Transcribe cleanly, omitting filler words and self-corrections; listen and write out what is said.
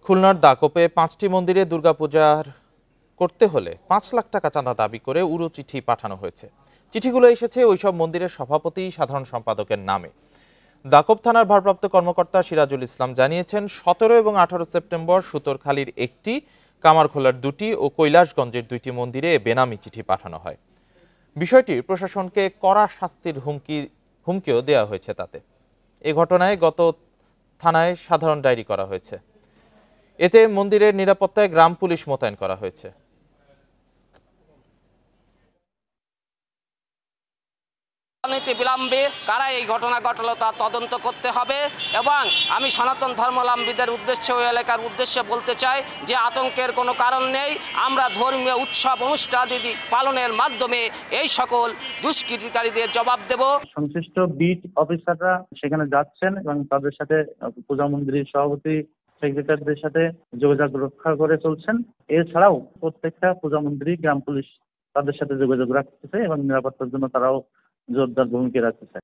খুলনার দাকোপে 5টি মন্দিরে দুর্গাপূজার করতে হলে 5 লাখ টাকা চাঁদা দাবি করে উড়ো চিঠি পাঠানো হয়েছে। চিঠিগুলো এসেছে ওইসব মন্দিরের সভাপতি সাধারণ সম্পাদকের নামে। দাকোপ থানার ভারপ্রাপ্ত কর্মকর্তা সিরাজুল ইসলাম জানিয়েছেন, 17 এবং 18 সেপ্টেম্বর সুতরখালীর একটি, কামারখোলার 2টি ও কৈলাসগঞ্জের 2টি মন্দিরে বেনামি চিঠি পাঠানো হয়। বিষয়টি প্রশাসনকে কড়া শাস্তির হুমকিও দেওয়া হয়েছে। তাতে এ ঘটনায় গত থানায় সাধারণ ডায়েরি করা হয়েছে। এতে মন্দিরের নিরাপত্তায় গ্রাম পুলিশ মোতায়েন করা হয়েছে। বিলম্বে কারা এই ঘটনা ঘটালো তা তদন্ত করতে হবে এবং আমি সনাতন ধর্মাবলম্বীদের উদ্দেশ্যে ওই এলাকার উদ্দেশ্যে বলতে চাই যে আতঙ্কের কোনো কারণ নেই। আমরা ধর্মীয় উৎসব অনুষ্ঠানাদি পালনের মাধ্যমে এই সকল দুষ্কৃতিকারীদের জবাব দেব। সংশ্লিষ্ট বিট অফিসাররা সেখানে যাচ্ছেন এবং তাদের সাথে পূজা মন্দিরের সভাপতি সেক্রেটারিদের সাথে যোগাযোগ রক্ষা করে চলছেন। এছাড়াও প্রত্যেকটা পূজা মন্দিরই গ্রাম পুলিশ তাদের সাথে যোগাযোগ রাখতেছে এবং নিরাপত্তার জন্য তারাও জোরদার ভূমিকা রাখতেছে।